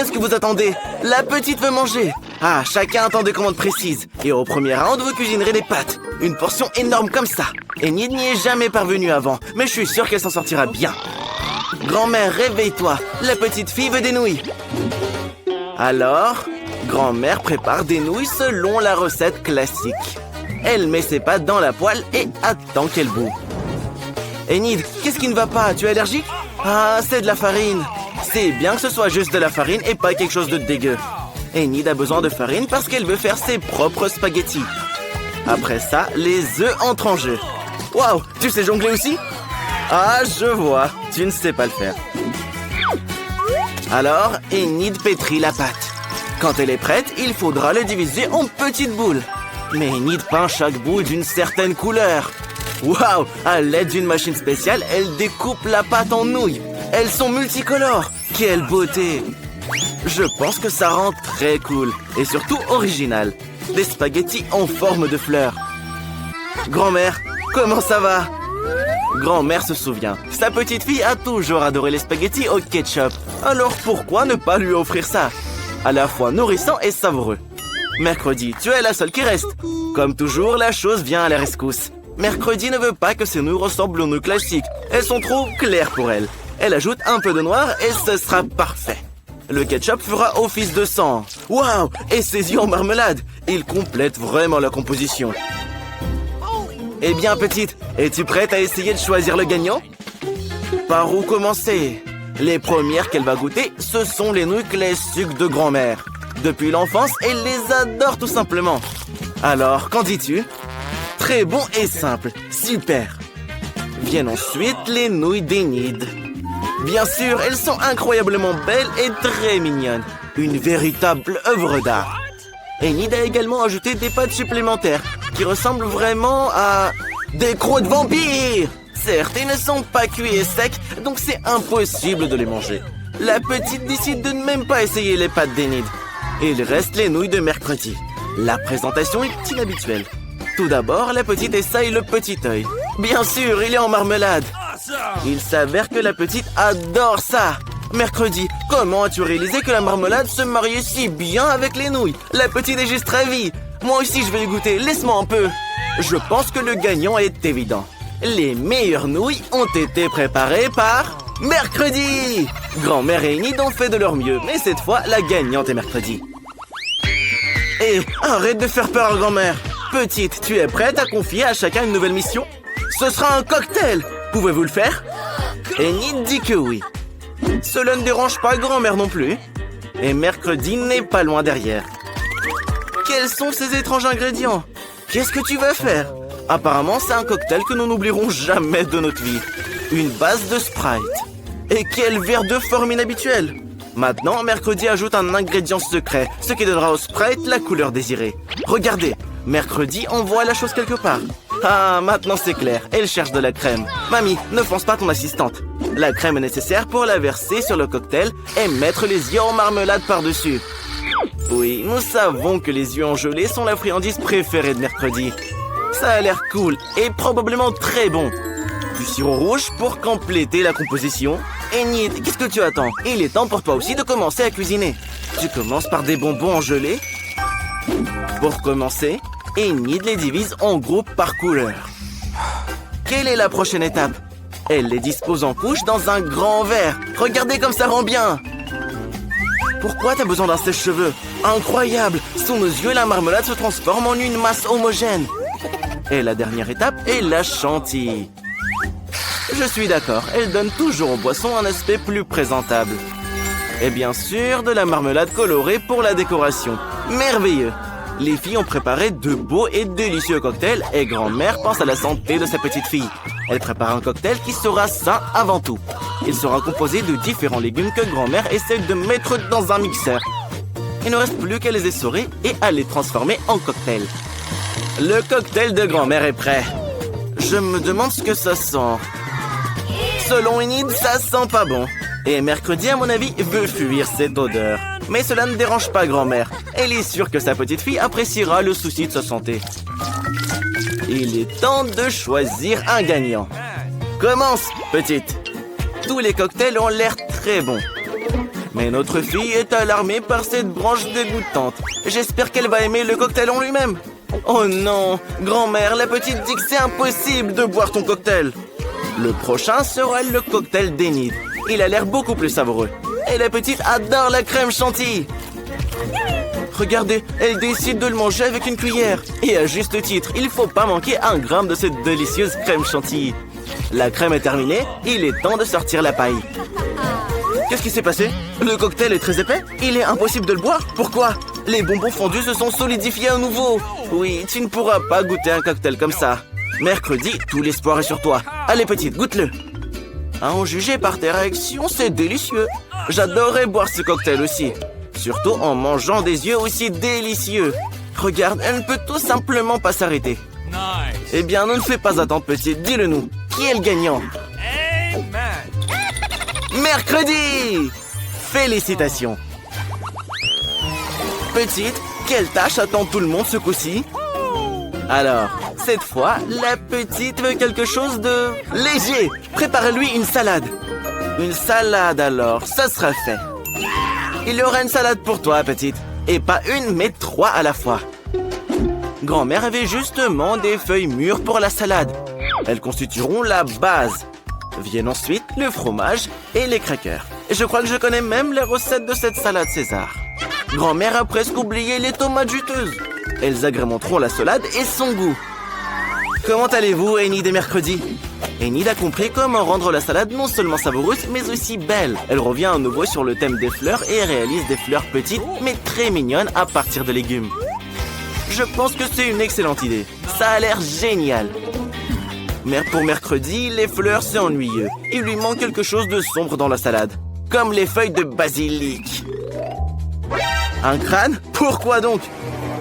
qu'est-ce que vous attendez? La petite veut manger. Ah, chacun attend des commandes précises. Et au premier round, vous cuisinerez des pâtes. Une portion énorme comme ça. Enid n'y est jamais parvenue avant, mais je suis sûr qu'elle s'en sortira bien. Grand-mère, réveille-toi. La petite fille veut des nouilles. Alors, grand-mère prépare des nouilles selon la recette classique. Elle met ses pâtes dans la poêle et attend qu'elles bout. Enid, qu'est-ce qui ne va pas? Tu es allergique? Ah, c'est de la farine. C'est bien que ce soit juste de la farine et pas quelque chose de dégueu. Enid a besoin de farine parce qu'elle veut faire ses propres spaghettis. Après ça, les œufs entrent en jeu. Waouh, tu sais jongler aussi? Ah, je vois, tu ne sais pas le faire. Alors, Enid pétrit la pâte. Quand elle est prête, il faudra le diviser en petites boules. Mais Enid peint chaque bout d'une certaine couleur. Waouh, à l'aide d'une machine spéciale, elle découpe la pâte en nouilles. Elles sont multicolores. Quelle beauté! Je pense que ça rend très cool et surtout original. Des spaghettis en forme de fleurs. Grand-mère, comment ça va? Grand-mère se souvient. Sa petite fille a toujours adoré les spaghettis au ketchup. Alors pourquoi ne pas lui offrir ça? À la fois nourrissant et savoureux. Mercredi, tu es la seule qui reste. Comme toujours, la chose vient à la rescousse. Mercredi ne veut pas que ses nouilles ressemblent aux nouilles classiques. Elles sont trop claires pour elle. Elle ajoute un peu de noir et ce sera parfait. Le ketchup fera office de sang. Waouh! Et ses yeux en marmelade. Il complète vraiment la composition. Eh bien, petite, es-tu prête à essayer de choisir le gagnant? Par où commencer? Les premières qu'elle va goûter, ce sont les nouilles classiques de grand-mère. Depuis l'enfance, elle les adore tout simplement. Alors, qu'en dis-tu? Très bon et simple. Super. Viennent ensuite les nouilles d'Enid. Bien sûr, elles sont incroyablement belles et très mignonnes. Une véritable œuvre d'art. Enid a également ajouté des pâtes supplémentaires qui ressemblent vraiment à des croûtes vampires. Certes, ils ne sont pas cuits et secs, donc c'est impossible de les manger. La petite décide de ne même pas essayer les pâtes d'Enid. Il reste les nouilles de mercredi. La présentation est inhabituelle. Tout d'abord, la petite essaye le petit œil. Bien sûr, il est en marmelade. Il s'avère que la petite adore ça. Mercredi, comment as-tu réalisé que la marmelade se mariait si bien avec les nouilles? La petite est juste ravie. Moi aussi, je vais y goûter. Laisse-moi un peu. Je pense que le gagnant est évident. Les meilleures nouilles ont été préparées par Mercredi. Grand-mère et Enid ont fait de leur mieux, mais cette fois, la gagnante est Mercredi. Hé, arrête de faire peur à grand-mère. Petite, tu es prête à confier à chacun une nouvelle mission? Ce sera un cocktail. Pouvez-vous le faire? Enid dit que oui. Cela ne dérange pas grand-mère non plus. Et Mercredi n'est pas loin derrière. Quels sont ces étranges ingrédients? Qu'est-ce que tu vas faire? Apparemment, c'est un cocktail que nous n'oublierons jamais de notre vie. Une base de Sprite. Et quel verre de forme inhabituelle! Maintenant, Mercredi ajoute un ingrédient secret, ce qui donnera au Sprite la couleur désirée. Regardez, Mercredi envoie la chose quelque part. Ah, maintenant c'est clair, elle cherche de la crème. Mamie, ne fonce pas ton assistante. La crème est nécessaire pour la verser sur le cocktail et mettre les yeux en marmelade par-dessus. Oui, nous savons que les yeux en gelée sont la friandise préférée de Mercredi. Ça a l'air cool et probablement très bon. Du sirop rouge pour compléter la composition. Enid, qu'est-ce que tu attends? Il est temps pour toi aussi de commencer à cuisiner. Tu commences par des bonbons en gelée. Pour commencer, Enid les divise en groupes par couleur. Quelle est la prochaine étape? Elle les dispose en couches dans un grand verre. Regardez comme ça rend bien. Pourquoi t'as besoin d'un sèche-cheveux? Incroyable! Sous nos yeux, la marmelade se transforme en une masse homogène. Et la dernière étape est la chantilly. Je suis d'accord, elle donne toujours aux boissons un aspect plus présentable. Et bien sûr, de la marmelade colorée pour la décoration. Merveilleux! Les filles ont préparé de beaux et délicieux cocktails et grand-mère pense à la santé de sa petite fille. Elle prépare un cocktail qui sera sain avant tout. Il sera composé de différents légumes que grand-mère essaie de mettre dans un mixeur. Il ne reste plus qu'à les essorer et à les transformer en cocktail. Le cocktail de grand-mère est prêt. Je me demande ce que ça sent. Selon Enid, ça sent pas bon. Et Mercredi, à mon avis, veut fuir cette odeur. Mais cela ne dérange pas grand-mère. Elle est sûre que sa petite fille appréciera le souci de sa santé. Il est temps de choisir un gagnant. Commence, petite. Tous les cocktails ont l'air très bons. Mais notre fille est alarmée par cette branche dégoûtante. J'espère qu'elle va aimer le cocktail en lui-même. Oh non, grand-mère, la petite dit que c'est impossible de boire ton cocktail. Le prochain sera le cocktail d'Enid. Il a l'air beaucoup plus savoureux. Et la petite adore la crème chantilly. Regardez, elle décide de le manger avec une cuillère. Et à juste titre, il faut pas manquer un gramme de cette délicieuse crème chantilly. La crème est terminée, il est temps de sortir la paille. Qu'est-ce qui s'est passé? Le cocktail est très épais? Il est impossible de le boire? Pourquoi? Les bonbons fondus se sont solidifiés à nouveau. Oui, tu ne pourras pas goûter un cocktail comme ça. Mercredi, tout l'espoir est sur toi. Allez petite, goûte-le. À en juger par tes réactions, c'est délicieux. J'adorerais boire ce cocktail aussi. Surtout en mangeant des yeux aussi délicieux. Regarde, elle ne peut tout simplement pas s'arrêter. Eh bien, ne nous fais pas attendre, petite. Dis-le nous. Qui est le gagnant? Mercredi! Félicitations. Petite, quelle tâche attend tout le monde ce coup-ci? Alors, cette fois, la petite veut quelque chose de léger. Prépare-lui une salade. Une salade alors, ça sera fait. Il y aura une salade pour toi, petite. Et pas une, mais 3 à la fois. Grand-mère avait justement des feuilles mûres pour la salade. Elles constitueront la base. Viennent ensuite le fromage et les crackers. Et je crois que je connais même les recettes de cette salade César. Grand-mère a presque oublié les tomates juteuses. Elles agrémenteront la salade et son goût. Comment allez-vous, Enid et Mercredi? Enid a compris comment rendre la salade non seulement savoureuse, mais aussi belle. Elle revient à nouveau sur le thème des fleurs et réalise des fleurs petites, mais très mignonnes à partir de légumes. Je pense que c'est une excellente idée. Ça a l'air génial. Mais pour Mercredi, les fleurs, c'est ennuyeux. Il lui manque quelque chose de sombre dans la salade. Comme les feuilles de basilic. Un crâne? Pourquoi donc?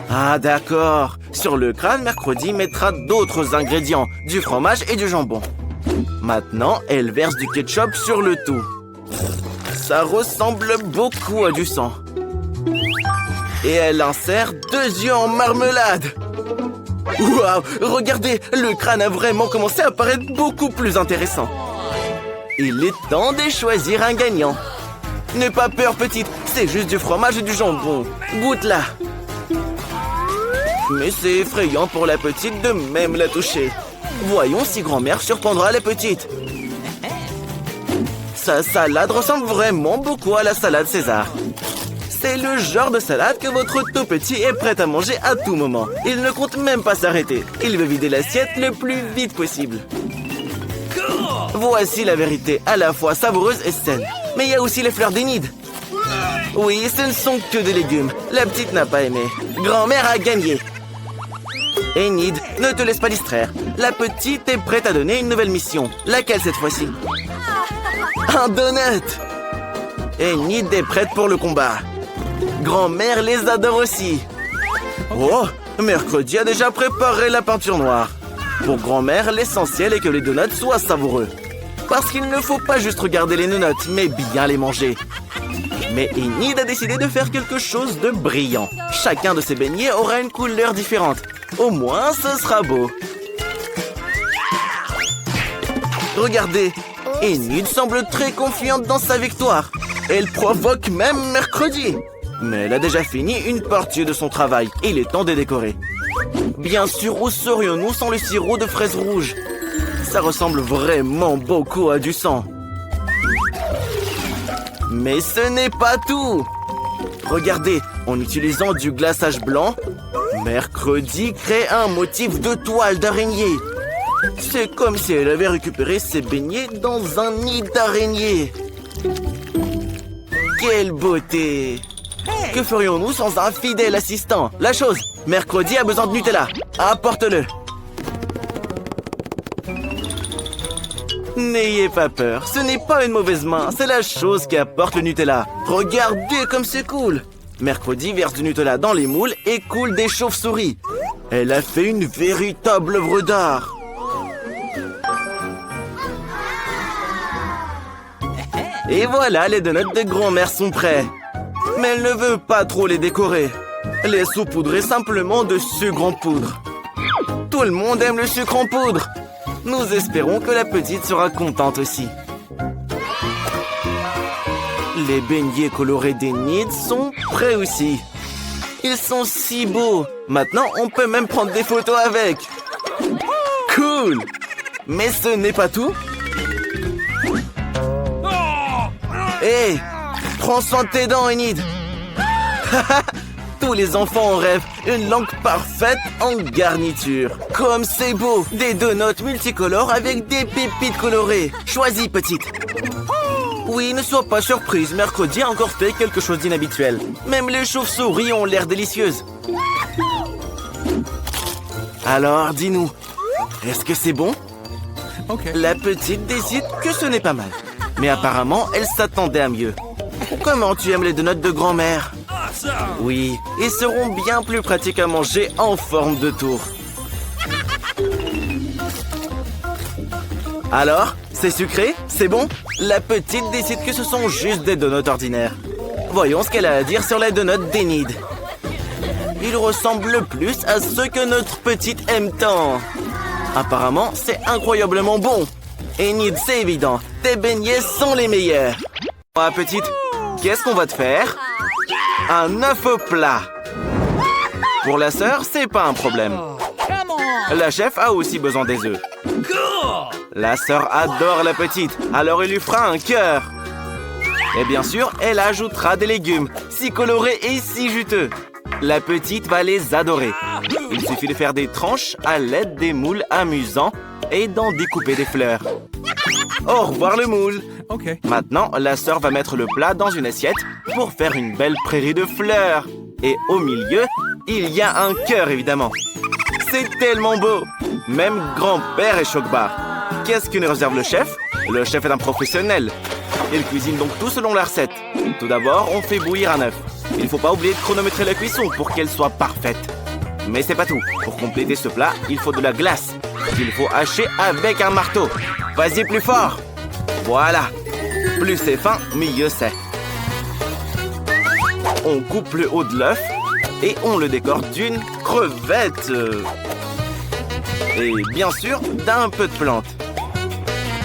Ah d'accord. Sur le crâne, Mercredi mettra d'autres ingrédients. Du fromage et du jambon. Maintenant, elle verse du ketchup sur le tout. Ça ressemble beaucoup à du sang. Et elle insère 2 yeux en marmelade. Waouh! Regardez, le crâne a vraiment commencé à paraître beaucoup plus intéressant. Il est temps de choisir un gagnant. N'aie pas peur, petite, c'est juste du fromage et du jambon. Goûte-la. Mais c'est effrayant pour la petite de même la toucher. Voyons si grand-mère surprendra la petite. Sa salade ressemble vraiment beaucoup à la salade César. C'est le genre de salade que votre tout petit est prêt à manger à tout moment. Il ne compte même pas s'arrêter. Il veut vider l'assiette le plus vite possible. Voici la vérité, à la fois savoureuse et saine. Mais il y a aussi les fleurs d'Enid. Oui, ce ne sont que des légumes. La petite n'a pas aimé. Grand-mère a gagné. Enid, ne te laisse pas distraire. La petite est prête à donner une nouvelle mission. Laquelle cette fois-ci? Un donut! Enid est prête pour le combat. Grand-mère les adore aussi. Oh, Mercredi a déjà préparé la peinture noire. Pour grand-mère, l'essentiel est que les donuts soient savoureux. Parce qu'il ne faut pas juste regarder les donuts, mais bien les manger. Mais Enid a décidé de faire quelque chose de brillant. Chacun de ses beignets aura une couleur différente. Au moins, ce sera beau. Regardez, Enid semble très confiante dans sa victoire. Elle provoque même Mercredi. Mais elle a déjà fini une partie de son travail. Il est temps de décorer. Bien sûr, où serions-nous sans le sirop de fraises rouges? Ça ressemble vraiment beaucoup à du sang. Mais ce n'est pas tout. Regardez, en utilisant du glaçage blanc, Mercredi crée un motif de toile d'araignée. C'est comme si elle avait récupéré ses beignets dans un nid d'araignée. Quelle beauté! Que ferions-nous sans un fidèle assistant? La chose, Mercredi a besoin de Nutella. Apporte-le. N'ayez pas peur, ce n'est pas une mauvaise main, c'est la chose qui apporte le Nutella. Regardez comme c'est cool. Mercredi verse du Nutella dans les moules et coule des chauves-souris. Elle a fait une véritable œuvre d'art. Et voilà, les donuts de grand-mère sont prêts. Mais elle ne veut pas trop les décorer. Les saupoudrer simplement de sucre en poudre. Tout le monde aime le sucre en poudre. Nous espérons que la petite sera contente aussi. Les beignets colorés d'Enid sont prêts aussi. Ils sont si beaux. Maintenant, on peut même prendre des photos avec. Cool! Mais ce n'est pas tout. Hé! Prends soin de tes dents, Enid. Tous les enfants en rêvent. Une langue parfaite en garniture. Comme c'est beau! Des donuts multicolores avec des pépites colorées. Choisis, petite. Oui, ne sois pas surprise. Mercredi a encore fait quelque chose d'inhabituel. Même les chauves-souris ont l'air délicieuses. Alors, dis-nous, est-ce que c'est bon? Okay. La petite décide que ce n'est pas mal. Mais apparemment, elle s'attendait à mieux. Comment tu aimes les donuts de grand-mère? Oui, ils seront bien plus pratiques à manger en forme de tour. Alors, c'est sucré? C'est bon? La petite décide que ce sont juste des donuts ordinaires. Voyons ce qu'elle a à dire sur les donuts d'Enid. Ils ressemblent plus à ceux que notre petite aime tant. Apparemment, c'est incroyablement bon. Enid, c'est évident. Tes beignets sont les meilleurs. Ah, petite, qu'est-ce qu'on va te faire? Un œuf au plat. Pour la sœur, c'est pas un problème. La chef a aussi besoin des œufs. La sœur adore la petite, alors il lui fera un cœur. Et bien sûr, elle ajoutera des légumes, si colorés et si juteux. La petite va les adorer. Il suffit de faire des tranches à l'aide des moules amusants et d'en découper des fleurs. Au revoir le moule. Okay. Maintenant, la sœur va mettre le plat dans une assiette pour faire une belle prairie de fleurs. Et au milieu, il y a un cœur, évidemment. C'est tellement beau. Même grand-père est choc-barre. Qu'est-ce que nous réserve le chef? Le chef est un professionnel. Il cuisine donc tout selon la recette. Tout d'abord, on fait bouillir un œuf. Il ne faut pas oublier de chronométrer la cuisson pour qu'elle soit parfaite. Mais c'est pas tout. Pour compléter ce plat, il faut de la glace. Il faut hacher avec un marteau. Vas-y plus fort. Voilà. Plus c'est fin, mieux c'est. On coupe le haut de l'œuf et on le décore d'une crevette. Et bien sûr, d'un peu de plantes.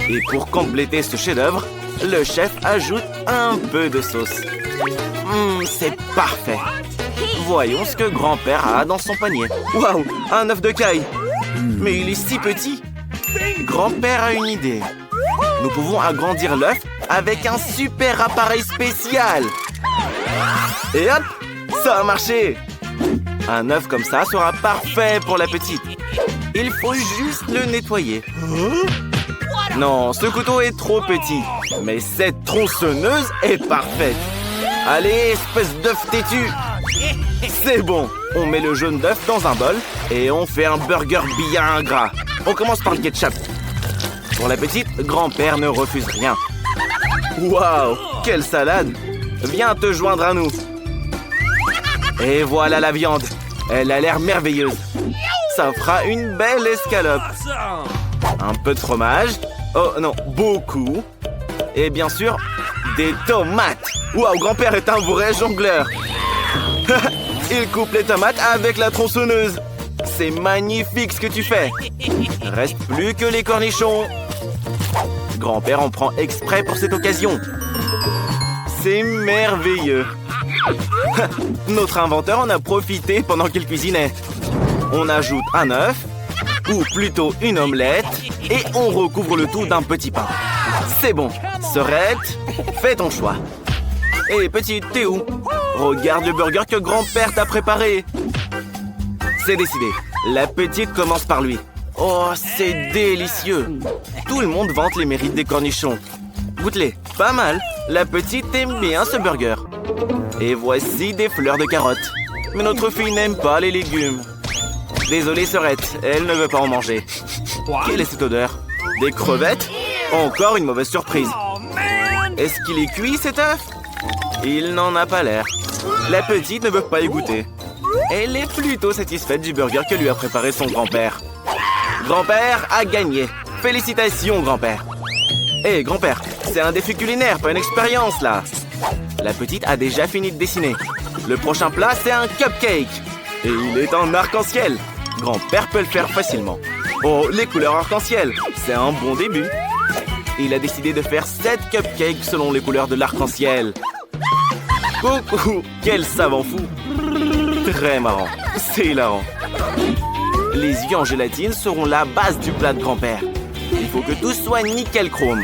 Et pour compléter ce chef-d'œuvre, le chef ajoute un peu de sauce. C'est parfait. Voyons ce que grand-père a dans son panier. Waouh, un œuf de caille. Mais il est si petit. Grand-père a une idée. Nous pouvons agrandir l'œuf avec un super appareil spécial. Et hop, ça a marché. Un œuf comme ça sera parfait pour la petite. Il faut juste le nettoyer. Non, ce couteau est trop petit. Mais cette tronçonneuse est parfaite. Allez, espèce d'œuf têtu. C'est bon. On met le jaune d'œuf dans un bol et on fait un burger bien gras. On commence par le ketchup. Pour la petite, grand-père ne refuse rien. Waouh, quelle salade. Viens te joindre à nous. Et voilà la viande. Elle a l'air merveilleuse. Ça fera une belle escalope. Un peu de fromage. Oh non, beaucoup. Et bien sûr, des tomates. Waouh, grand-père est un vrai jongleur. Il coupe les tomates avec la tronçonneuse. C'est magnifique ce que tu fais. Reste plus que les cornichons. Grand-père en prend exprès pour cette occasion. C'est merveilleux. Notre inventeur en a profité pendant qu'il cuisinait. On ajoute un œuf, ou plutôt une omelette, et on recouvre le tout d'un petit pain. C'est bon. Sœurette, fais ton choix. Hé, petite, t'es où? Regarde le burger que grand-père t'a préparé. C'est décidé. La petite commence par lui. Oh, c'est délicieux. Tout le monde vante les mérites des cornichons. Goûte-les. Pas mal. La petite aime bien ce burger. Et voici des fleurs de carottes. Mais notre fille n'aime pas les légumes. Désolée, sœurette, elle ne veut pas en manger. Quelle est cette odeur? Des crevettes? Encore une mauvaise surprise. Est-ce qu'il est cuit, cet œuf? Il n'en a pas l'air. La petite ne veut pas y goûter. Elle est plutôt satisfaite du burger que lui a préparé son grand-père. Grand-père a gagné. Félicitations, grand-père. Hé, grand-père, c'est un défi culinaire, pas une expérience, là. La petite a déjà fini de dessiner. Le prochain plat, c'est un cupcake. Et il est en arc-en-ciel. Grand-père peut le faire facilement. Oh, les couleurs arc-en-ciel, c'est un bon début. Il a décidé de faire 7 cupcakes selon les couleurs de l'arc-en-ciel. Coucou, quel savant fou! Très marrant, c'est hilarant. Les yeux en gélatine seront la base du plat de grand-père. Il faut que tout soit nickel chrome.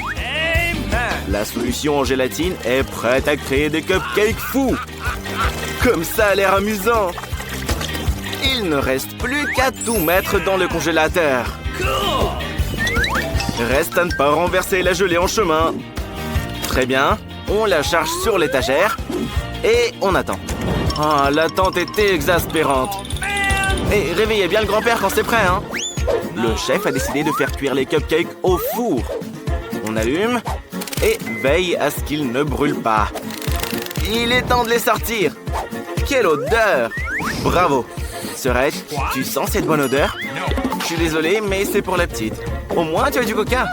La solution en gélatine est prête à créer des cupcakes fous. Comme ça a l'air amusant. Il ne reste plus qu'à tout mettre dans le congélateur. Reste à ne pas renverser la gelée en chemin. Très bien, on la charge sur l'étagère et on attend. Ah, l'attente était exaspérante. Et réveillez bien le grand-père quand c'est prêt, hein. Le chef a décidé de faire cuire les cupcakes au four. On allume et veille à ce qu'ils ne brûlent pas. Il est temps de les sortir. Quelle odeur! Bravo! Serette, tu sens cette bonne odeur? Je suis désolé, mais c'est pour la petite. Au moins, tu as du coca.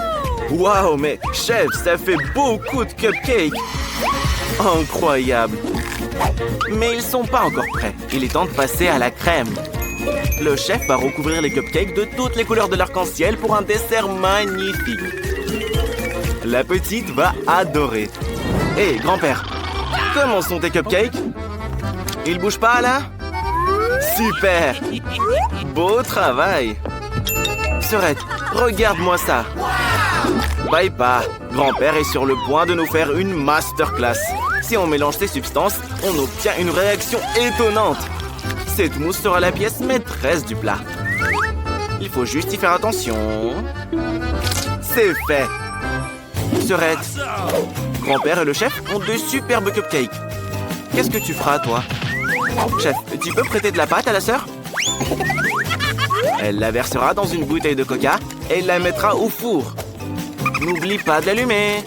Waouh, mais chef, ça fait beaucoup de cupcakes. Incroyable. Mais ils sont pas encore prêts. Il est temps de passer à la crème. Le chef va recouvrir les cupcakes de toutes les couleurs de l'arc-en-ciel pour un dessert magnifique. La petite va adorer. Hé, grand-père, comment sont tes cupcakes? Ils bougent pas, là? Super! Beau travail! Serette, regarde-moi ça! Bye pas, grand-père est sur le point de nous faire une masterclass. Si on mélange ces substances, on obtient une réaction étonnante. Cette mousse sera la pièce maîtresse du plat. Il faut juste y faire attention. C'est fait! Serette, grand-père et le chef ont de superbes cupcakes. Qu'est-ce que tu feras, toi? Chef, tu peux prêter de la pâte à la sœur? Elle la versera dans une bouteille de coca et la mettra au four. N'oublie pas de l'allumer.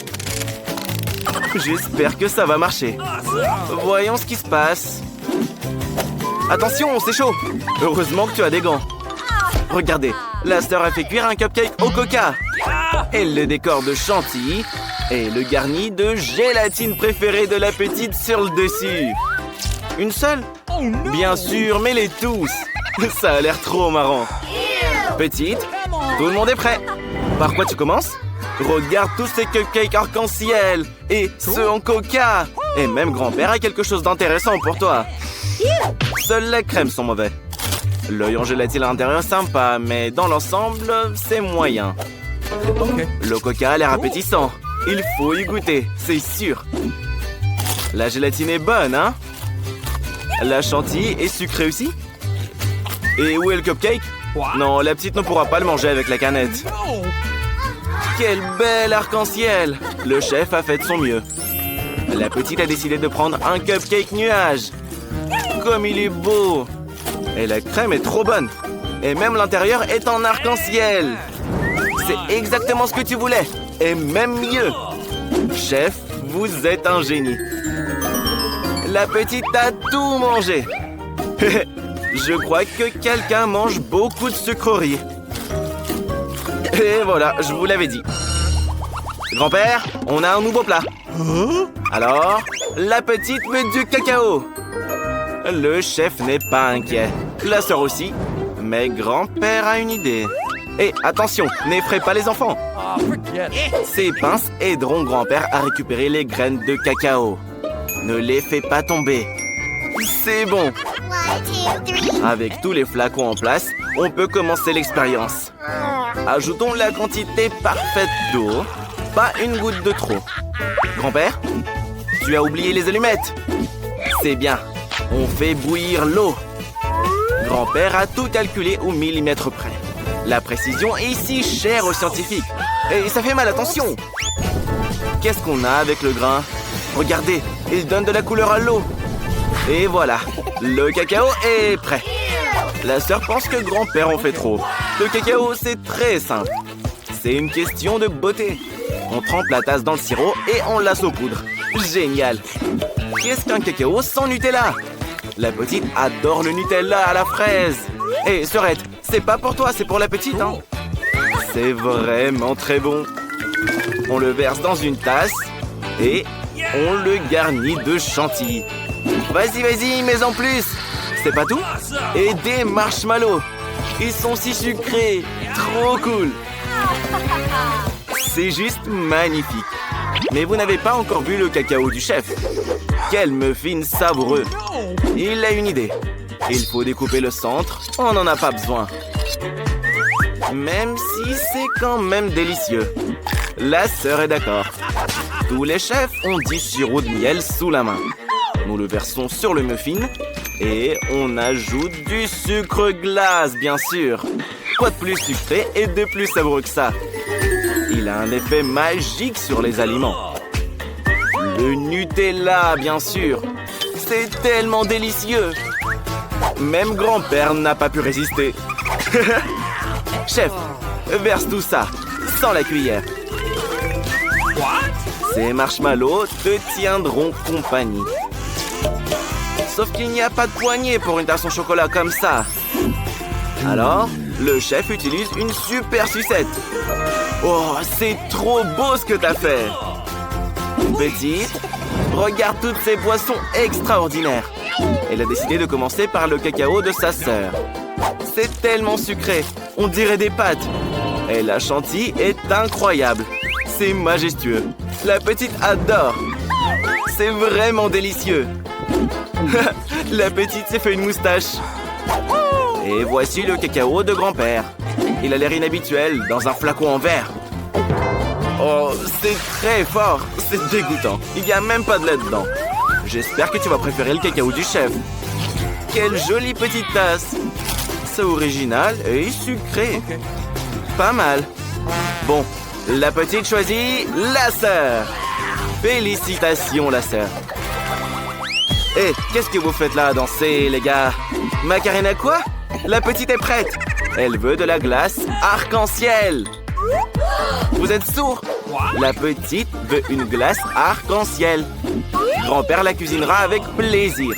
J'espère que ça va marcher. Voyons ce qui se passe. Attention, c'est chaud. Heureusement que tu as des gants. Regardez, la sœur a fait cuire un cupcake au coca. Elle le décore de chantilly et le garnit de gélatine préférée de la petite sur le dessus. Une seule? Bien sûr, mais les tous. Ça a l'air trop marrant. Petite, tout le monde est prêt. Par quoi tu commences? Regarde tous ces cupcakes arc-en-ciel et ceux en coca. Et même grand-père a quelque chose d'intéressant pour toi. Seules les crèmes sont mauvais. L'œil en gélatine à l'intérieur sympa, mais dans l'ensemble, c'est moyen. Le coca a l'air appétissant. Il faut y goûter, c'est sûr. La gélatine est bonne, hein? La chantilly est sucrée aussi? Et où est le cupcake? Non, la petite ne pourra pas le manger avec la canette. Quel bel arc-en-ciel! Le chef a fait de son mieux. La petite a décidé de prendre un cupcake nuage. Comme il est beau! Et la crème est trop bonne. Et même l'intérieur est en arc-en-ciel. C'est exactement ce que tu voulais. Et même mieux. Chef, vous êtes un génie. La petite a tout mangé. Je crois que quelqu'un mange beaucoup de sucreries. Et voilà, je vous l'avais dit. Grand-père, on a un nouveau plat. Alors, la petite met du cacao. Le chef n'est pas inquiet. La sœur aussi. Mais grand-père a une idée. Et attention, n'effraie pas les enfants. Ces pinces aideront grand-père à récupérer les graines de cacao. Ne les fais pas tomber. C'est bon. Avec tous les flacons en place, on peut commencer l'expérience. Ajoutons la quantité parfaite d'eau. Pas une goutte de trop. Grand-père, tu as oublié les allumettes. C'est bien. On fait bouillir l'eau. Grand-père a tout calculé au millimètre près. La précision est si chère aux scientifiques. Et ça fait mal, attention. Qu'est-ce qu'on a avec le grain? Regardez, il donne de la couleur à l'eau. Et voilà, le cacao est prêt. La sœur pense que grand-père en fait trop. Le cacao, c'est très simple. C'est une question de beauté. On trempe la tasse dans le sirop et on la saupoudre. Génial. Qu'est-ce qu'un cacao sans Nutella? La petite adore le Nutella à la fraise. Hé, Serette, c'est pas pour toi, c'est pour la petite, hein? C'est vraiment très bon. On le verse dans une tasse et on le garnit de chantilly. Vas-y, vas-y, mais en plus. C'est pas tout? Et des marshmallows. Ils sont si sucrés. Trop cool. C'est juste magnifique. Mais vous n'avez pas encore vu le cacao du chef. Quel muffin savoureux. Il a une idée. Il faut découper le centre. On n'en a pas besoin. Même si c'est quand même délicieux. La sœur est d'accord. Tous les chefs ont du sirop de miel sous la main. Nous le versons sur le muffin et on ajoute du sucre glace, bien sûr. Quoi de plus sucré et de plus savoureux que ça? Il a un effet magique sur les aliments. Le Nutella, bien sûr. C'est tellement délicieux. Même grand-père n'a pas pu résister. Chef, verse tout ça, sans la cuillère. Ces marshmallows te tiendront compagnie. Sauf qu'il n'y a pas de poignée pour une tasse au chocolat comme ça. Alors, le chef utilise une super sucette. Oh, c'est trop beau ce que t'as fait. Petite, regarde toutes ces boissons extraordinaires. Elle a décidé de commencer par le cacao de sa sœur. C'est tellement sucré, on dirait des pâtes. Et la chantilly est incroyable. C'est majestueux. La petite adore. C'est vraiment délicieux. La petite s'est fait une moustache. Et voici le cacao de grand-père. Il a l'air inhabituel dans un flacon en verre. Oh, c'est très fort. C'est dégoûtant. Il n'y a même pas de lait dedans. J'espère que tu vas préférer le cacao du chef. Quelle jolie petite tasse. C'est original et sucré. Pas mal. Bon, la petite choisit la sœur. Félicitations, la sœur. Hé, qu'est-ce que vous faites là à danser, les gars? Macarena quoi? La petite est prête. Elle veut de la glace arc-en-ciel. Vous êtes sourds? La petite veut une glace arc-en-ciel. Grand-père la cuisinera avec plaisir.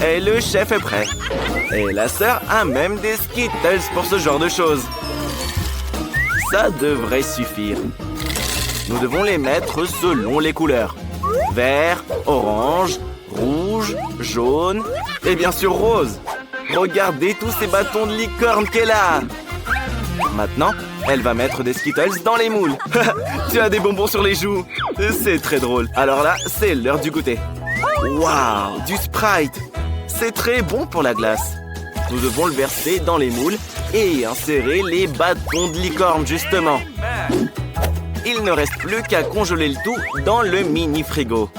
Et le chef est prêt. Et la sœur a même des Skittles pour ce genre de choses. Ça devrait suffire. Nous devons les mettre selon les couleurs. Vert, orange, rouge, jaune et bien sûr rose. Regardez tous ces bâtons de licorne qu'elle a. Maintenant, elle va mettre des Skittles dans les moules. Tu as des bonbons sur les joues. C'est très drôle. Alors là, c'est l'heure du goûter. Waouh, du Sprite. C'est très bon pour la glace. Nous devons le verser dans les moules et insérer les bâtons de licorne, justement. Il ne reste plus qu'à congeler le tout dans le mini-frigo.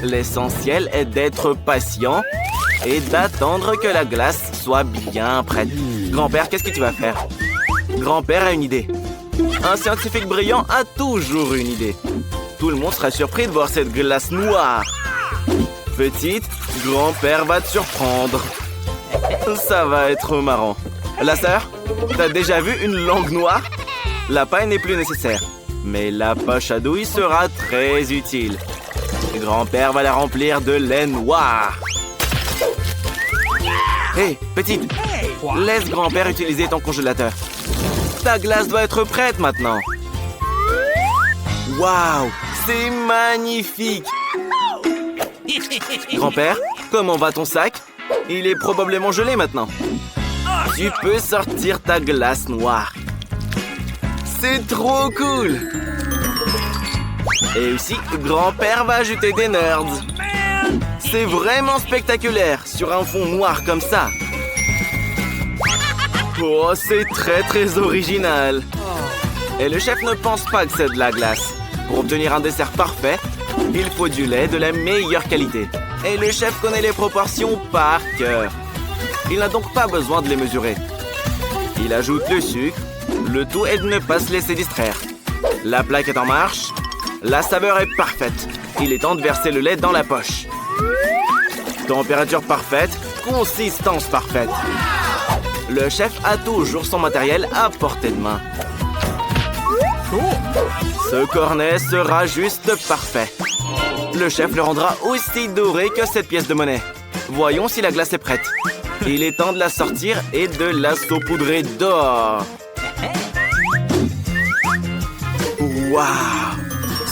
L'essentiel est d'être patient et d'attendre que la glace soit bien prête. Grand-père, qu'est-ce que tu vas faire? Grand-père a une idée. Un scientifique brillant a toujours une idée. Tout le monde sera surpris de voir cette glace noire. Petite, grand-père va te surprendre. Ça va être marrant. La sœur, t'as déjà vu une langue noire? La paille n'est plus nécessaire. Mais la poche à douille sera très utile. Grand-père va la remplir de lait noir. Hé, petite, laisse grand-père utiliser ton congélateur. Ta glace doit être prête maintenant. Waouh, c'est magnifique. Grand-père, comment va ton sac? Il est probablement gelé maintenant. Tu peux sortir ta glace noire. C'est trop cool. Et aussi, grand-père va ajouter des nerds. C'est vraiment spectaculaire sur un fond noir comme ça. Oh, c'est très très original. Et le chef ne pense pas que c'est de la glace. Pour obtenir un dessert parfait, il faut du lait de la meilleure qualité. Et le chef connaît les proportions par cœur. Il n'a donc pas besoin de les mesurer. Il ajoute le sucre. Le tout est de ne pas se laisser distraire. La plaque est en marche. La saveur est parfaite. Il est temps de verser le lait dans la poche. Température parfaite, consistance parfaite. Le chef a toujours son matériel à portée de main. Ce cornet sera juste parfait. Le chef le rendra aussi doré que cette pièce de monnaie. Voyons si la glace est prête. Il est temps de la sortir et de la saupoudrer d'or. Waouh!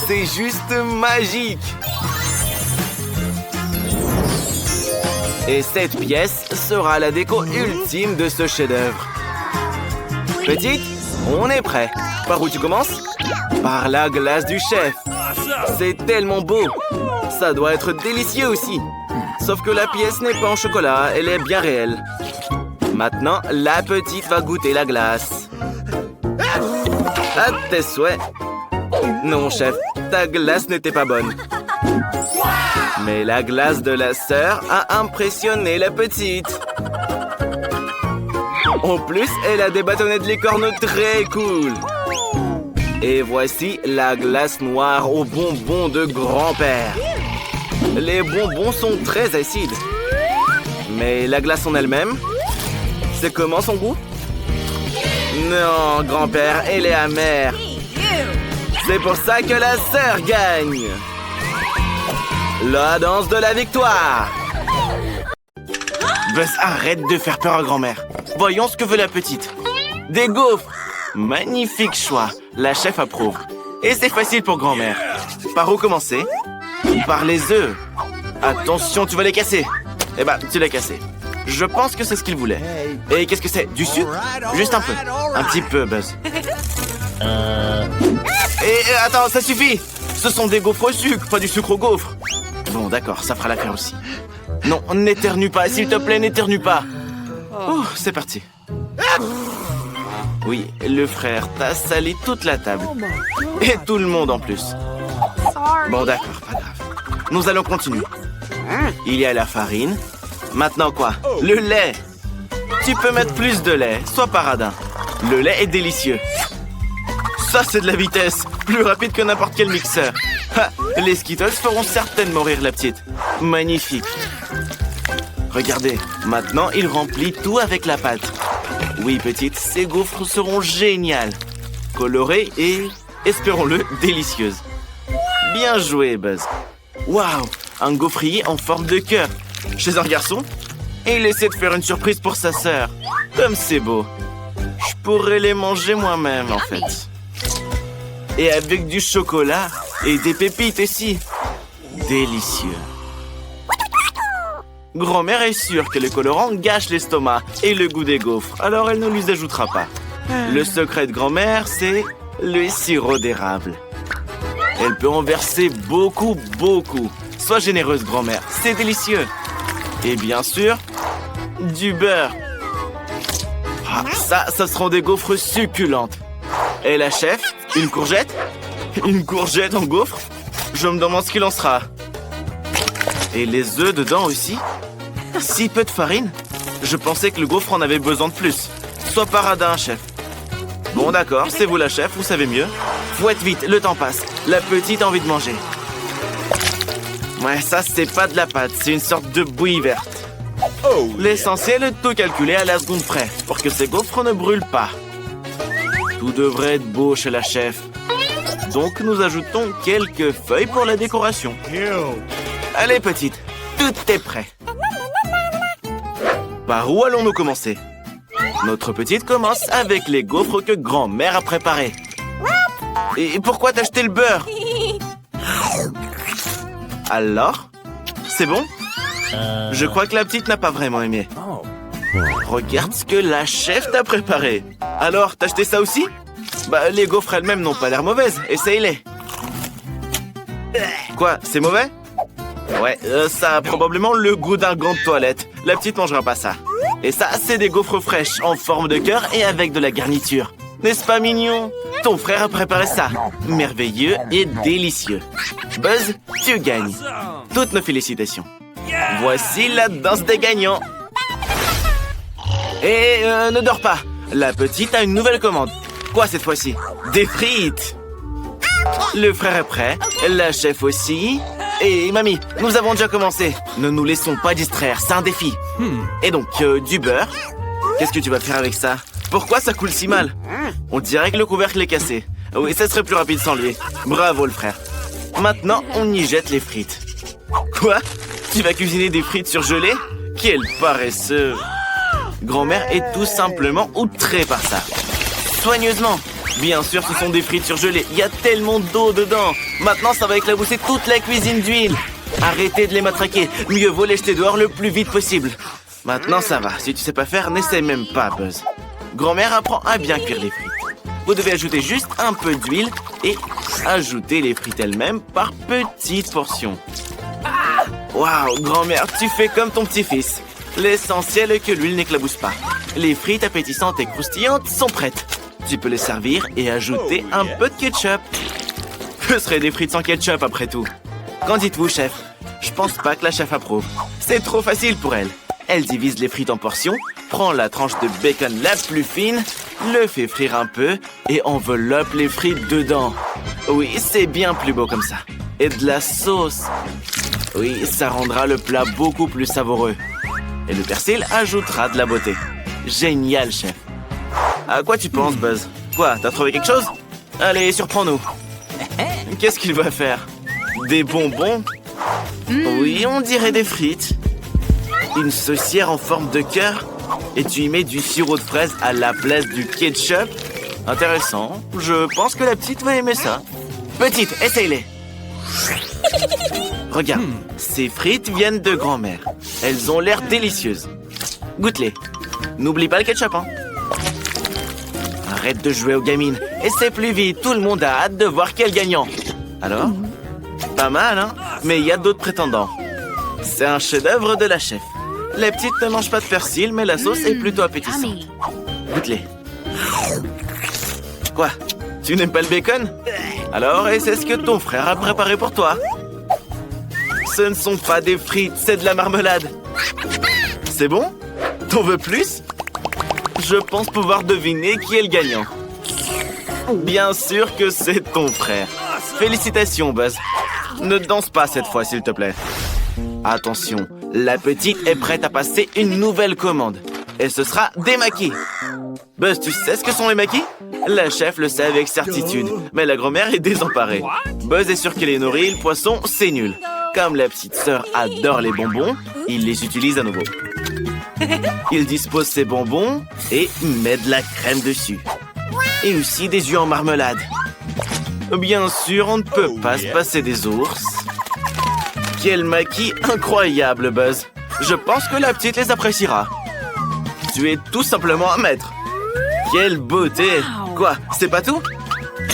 C'est juste magique! Et cette pièce sera la déco ultime de ce chef-d'œuvre. Petite, on est prêt. Par où tu commences? Par la glace du chef. C'est tellement beau. Ça doit être délicieux aussi. Sauf que la pièce n'est pas en chocolat, elle est bien réelle. Maintenant, la petite va goûter la glace. À tes souhaits. Non, chef, ta glace n'était pas bonne. Mais la glace de la sœur a impressionné la petite. En plus, elle a des bâtonnets de licorne très cool. Et voici la glace noire aux bonbons de grand-père. Les bonbons sont très acides. Mais la glace en elle-même, c'est comment son goût? Non, grand-père, elle est amère. C'est pour ça que la sœur gagne. La danse de la victoire. Buzz, arrête de faire peur à grand-mère. Voyons ce que veut la petite. Des gaufres. Magnifique choix. La chef approuve. Et c'est facile pour grand-mère. Par où commencer? Par les œufs. Attention, tu vas les casser. Eh ben, tu l'as cassé. Je pense que c'est ce qu'il voulait. Et qu'est-ce que c'est? Du sucre? Juste un peu. Un petit peu, Buzz. Et attends, ça suffit. Ce sont des gaufres au sucre, pas du sucre au gaufre. Bon, d'accord, ça fera l'affaire aussi. Non, n'éternue pas, s'il te plaît, n'éternue pas. Oh, c'est parti. Oui, le frère t'a sali toute la table. Et tout le monde en plus. Bon, d'accord, pas grave. Nous allons continuer. Il y a la farine. Maintenant quoi? Le lait. Tu peux mettre plus de lait, sois pas radin. Le lait est délicieux. Ça, c'est de la vitesse. Plus rapide que n'importe quel mixeur. Ha, les Skittles feront certainement rire la petite. Magnifique. Regardez, maintenant, il remplit tout avec la pâte. Oui, petite, ces gaufres seront géniales. Colorées et, espérons-le, délicieuses. Bien joué, Buzz. Waouh, un gaufrier en forme de cœur. Chez un garçon? Et il essaie de faire une surprise pour sa sœur. Comme c'est beau. Je pourrais les manger moi-même, en fait. Et avec du chocolat et des pépites aussi. Délicieux. Grand-mère est sûre que le colorant gâche l'estomac et le goût des gaufres, alors elle ne lui ajoutera pas. Le secret de grand-mère, c'est le sirop d'érable. Elle peut en verser beaucoup, beaucoup. Sois généreuse, grand-mère, c'est délicieux. Et bien sûr, du beurre. Ah, ça seront des gaufres succulentes. Et la chef, une courgette? Une courgette en gaufre? Je me demande ce qu'il en sera. Et les œufs dedans aussi? Si peu de farine? Je pensais que le gaufre en avait besoin de plus. Sois pas radin, chef. Bon, d'accord, c'est vous la chef, vous savez mieux. Fouette vite, le temps passe. La petite a envie de manger. Ouais, ça, c'est pas de la pâte, c'est une sorte de bouillie verte. L'essentiel est de tout calculer à la seconde près, pour que ces gaufres ne brûlent pas. Tout devrait être beau chez la chef. Donc, nous ajoutons quelques feuilles pour la décoration. Allez, petite, tout est prêt. Par où allons-nous commencer? Notre petite commence avec les gaufres que grand-mère a préparées. Et pourquoi t'as acheté le beurre? Alors? C'est bon? Je crois que la petite n'a pas vraiment aimé. Regarde ce que la chef t'a préparé. Alors, t'as acheté ça aussi? Bah, les gaufres elles-mêmes n'ont pas l'air mauvaises. Essaye-les. Quoi, c'est mauvais? Ouais, ça a probablement le goût d'un gant de toilette. La petite mangera pas ça. Et ça, c'est des gaufres fraîches en forme de cœur et avec de la garniture. N'est-ce pas mignon? Ton frère a préparé ça. Merveilleux et délicieux. Buzz, tu gagnes. Toutes nos félicitations. Voici la danse des gagnants. Et ne dors pas. La petite a une nouvelle commande. Quoi cette fois-ci? Des frites. Le frère est prêt. La chef aussi. Et mamie, nous avons déjà commencé. Ne nous laissons pas distraire, c'est un défi. Et donc, du beurre. Qu'est-ce que tu vas faire avec ça? Pourquoi ça coule si mal? On dirait que le couvercle est cassé. Oui, ça serait plus rapide sans lui. Bravo le frère. Maintenant, on y jette les frites. Quoi? Tu vas cuisiner des frites surgelées? Quel paresseux! Grand-mère est tout simplement outrée par ça. Soigneusement. Bien sûr, ce sont des frites surgelées. Il y a tellement d'eau dedans. Maintenant, ça va éclabousser toute la cuisine d'huile. Arrêtez de les matraquer. Mieux vaut les jeter dehors le plus vite possible. Maintenant, ça va. Si tu sais pas faire, n'essaie même pas, Buzz. Grand-mère apprend à bien cuire les frites. Vous devez ajouter juste un peu d'huile et ajouter les frites elles-mêmes par petites portions. Waouh, grand-mère, tu fais comme ton petit-fils. L'essentiel est que l'huile n'éclabousse pas. Les frites appétissantes et croustillantes sont prêtes. Tu peux les servir et ajouter un peu de ketchup. Que seraient des frites sans ketchup après tout? Qu'en dites-vous, chef? Je pense pas que la chef approuve. C'est trop facile pour elle. Elle divise les frites en portions, prend la tranche de bacon la plus fine, le fait frire un peu et enveloppe les frites dedans. Oui, c'est bien plus beau comme ça. Et de la sauce. Oui, ça rendra le plat beaucoup plus savoureux. Et le persil ajoutera de la beauté. Génial, chef. À quoi tu penses, Buzz? Quoi, t'as trouvé quelque chose? Allez, surprends-nous. Qu'est-ce qu'il va faire? Des bonbons? Oui, on dirait des frites. Une saucière en forme de cœur? Et tu y mets du sirop de fraise à la place du ketchup? Intéressant. Je pense que la petite va aimer ça. Petite, essaye-les. Regarde, ces frites viennent de grand-mère. Elles ont l'air délicieuses. Goûte-les. N'oublie pas le ketchup, hein. Arrête de jouer aux gamines. Essaie plus vite, tout le monde a hâte de voir quel gagnant. Alors? Pas mal, hein? Mais il y a d'autres prétendants. C'est un chef-d'œuvre de la chef. La petite ne mange pas de persil, mais la sauce est plutôt appétissante. Goûte-les. Quoi? Tu n'aimes pas le bacon? Alors, et c'est ce que ton frère a préparé pour toi. Ce ne sont pas des frites, c'est de la marmelade. C'est bon? T'en veux plus? Je pense pouvoir deviner qui est le gagnant. Bien sûr que c'est ton frère. Félicitations, Buzz. Ne danse pas cette fois, s'il te plaît. Attention, la petite est prête à passer une nouvelle commande. Et ce sera des maquis. Buzz, tu sais ce que sont les maquis? La chef le sait avec certitude, mais la grand-mère est désemparée. Buzz est sûr qu'il est nourri, le poisson, c'est nul. Comme la petite sœur adore les bonbons, il les utilise à nouveau. Il dispose ses bonbons et met de la crème dessus. Et aussi des œufs en marmelade. Bien sûr, on ne peut pas se passer des ours. Quel maquis incroyable, Buzz. Je pense que la petite les appréciera. Tu es tout simplement un maître. Quelle beauté. Quoi, c'est pas tout?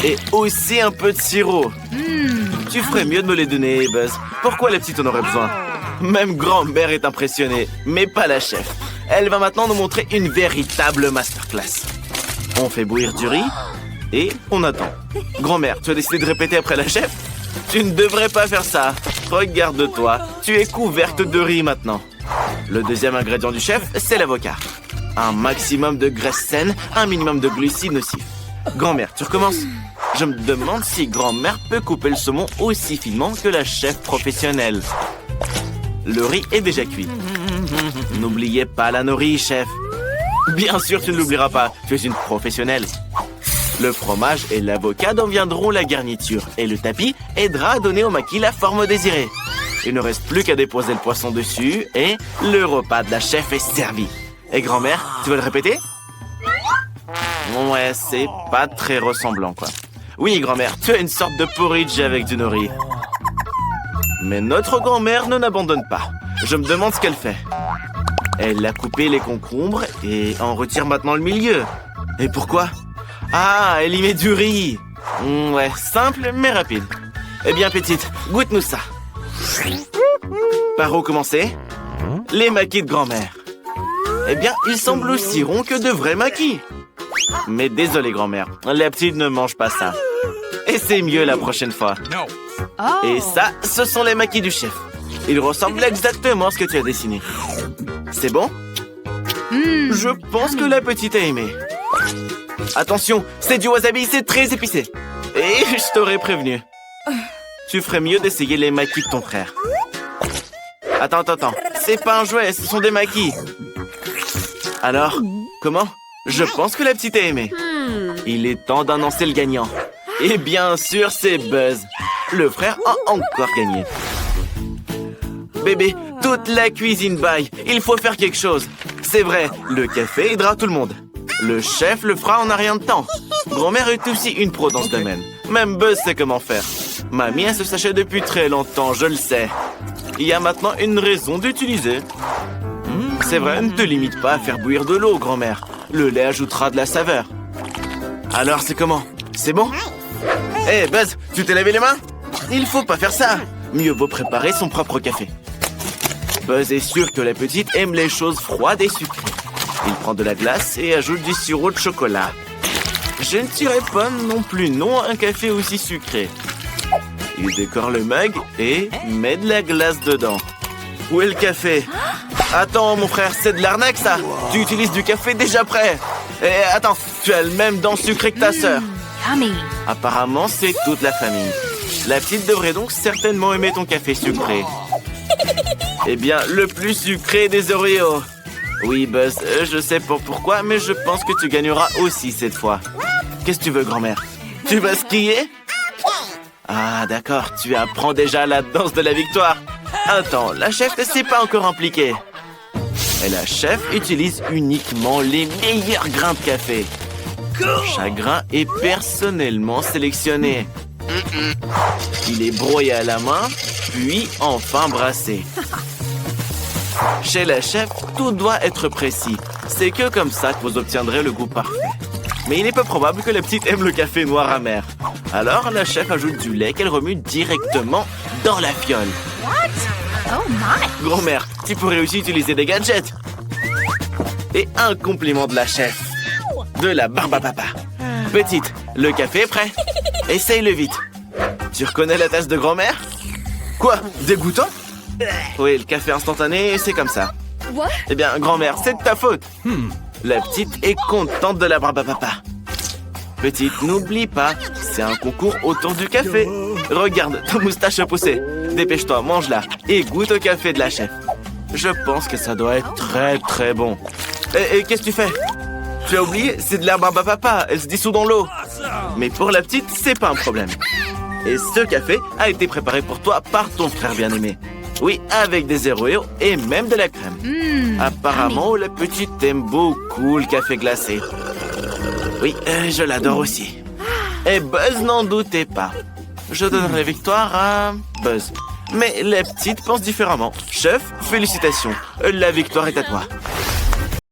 Et aussi un peu de sirop. Tu ferais mieux de me les donner, Buzz. Pourquoi la petite en aurait besoin? Même grand-mère est impressionnée, mais pas la chef. Elle va maintenant nous montrer une véritable masterclass. On fait bouillir du riz et on attend. Grand-mère, tu as décidé de répéter après la chef? Tu ne devrais pas faire ça. Regarde-toi, tu es couverte de riz maintenant. Le deuxième ingrédient du chef, c'est l'avocat. Un maximum de graisse saine, un minimum de glucides nocifs. Grand-mère, tu recommences? Je me demande si grand-mère peut couper le saumon aussi finement que la chef professionnelle. Le riz est déjà cuit. N'oubliez pas la nori, chef. Bien sûr, tu ne l'oublieras pas. Tu es une professionnelle. Le fromage et l'avocat deviendront la garniture. Et le tapis aidera à donner au maquis la forme désirée. Il ne reste plus qu'à déposer le poisson dessus et le repas de la chef est servi. Et grand-mère, tu veux le répéter? Ouais, c'est pas très ressemblant, quoi. Oui, grand-mère, tu as une sorte de porridge avec du nori. Mais notre grand-mère ne n'abandonne pas. Je me demande ce qu'elle fait. Elle a coupé les concombres et en retire maintenant le milieu. Et pourquoi? Ah, elle y met du riz. Ouais, simple mais rapide. Eh bien, petite, goûte-nous ça. Par où commencer? Les maquis de grand-mère. Eh bien, ils semblent aussi ronds que de vrais maquis. Mais désolé, grand-mère, la petite ne mange pas ça. Et c'est mieux la prochaine fois. Et ça, ce sont les maquis du chef. Ils ressemblent exactement à ce que tu as dessiné. C'est bon? Je pense que la petite a aimé. Attention, c'est du wasabi, c'est très épicé. Et je t'aurais prévenu. Tu ferais mieux d'essayer les maquis de ton frère. Attends. C'est pas un jouet, ce sont des maquis. Alors, comment? Je pense que la petite a aimé. Il est temps d'annoncer le gagnant. Et bien sûr, c'est Buzz. Le frère a encore gagné. Bébé, toute la cuisine baille. Il faut faire quelque chose. C'est vrai, le café aidera tout le monde. Le chef le fera en un rien de temps. Grand-mère est aussi une pro dans ce domaine. Même Buzz sait comment faire. Mamie a ce sachet depuis très longtemps, je le sais. Il y a maintenant une raison d'utiliser. C'est vrai, ne te limite pas à faire bouillir de l'eau, grand-mère. Le lait ajoutera de la saveur. Alors, c'est comment? C'est bon? Hé, Buzz, tu t'es lavé les mains? Il faut pas faire ça. Mieux vaut préparer son propre café. Buzz est sûr que la petite aime les choses froides et sucrées. Il prend de la glace et ajoute du sirop de chocolat. Je ne dirais pas non plus non à un café aussi sucré. Il décore le mug et met de la glace dedans. Où est le café? Attends, mon frère, c'est de l'arnaque, ça. Tu utilises du café déjà prêt. Et attends, tu as le même dent sucré que ta sœur. Yummy. Apparemment, c'est toute la famille. La petite devrait donc certainement aimer ton café sucré. Eh bien, le plus sucré des Oreos. Oui, Buzz, je sais pas pourquoi, mais je pense que tu gagneras aussi cette fois. Qu'est-ce que tu veux, grand-mère? Tu vas skier? Ah, d'accord, tu apprends déjà la danse de la victoire. Attends, la chef ne s'est pas encore impliquée. Et la chef utilise uniquement les meilleurs grains de café. Chaque grain est personnellement sélectionné. Il est broyé à la main, puis enfin brassé. Chez la chef, tout doit être précis. C'est que comme ça que vous obtiendrez le goût parfait. Mais il est peu probable que la petite aime le café noir amer. Alors la chef ajoute du lait qu'elle remue directement dans la fiole. What? Oh my. Grand-mère, tu pourrais aussi utiliser des gadgets. Et un compliment de la chef. De la barbe à papa. Petite, le café est prêt. Essaye-le vite. Tu reconnais la tasse de grand-mère? Quoi? Dégoûtant? Oui, le café instantané, c'est comme ça. What? Eh bien, grand-mère, c'est de ta faute. La petite est contente de la barbe à papa. Petite, n'oublie pas, c'est un concours autour du café. Regarde, ta moustache a poussé. Dépêche-toi, mange-la et goûte au café de la chef. Je pense que ça doit être très très bon. Et qu'est-ce que tu fais? Tu as oublié, c'est de la barbe à papa, elle se dissout dans l'eau. Mais pour la petite, c'est pas un problème. Et ce café a été préparé pour toi par ton frère bien-aimé. Oui, avec des Oreos et même de la crème. Apparemment, la petite aime beaucoup le café glacé. Oui, je l'adore aussi. Et Buzz n'en doutait pas. Je donnerai la victoire à Buzz. Mais la petite pense différemment. Chef, félicitations. La victoire est à toi.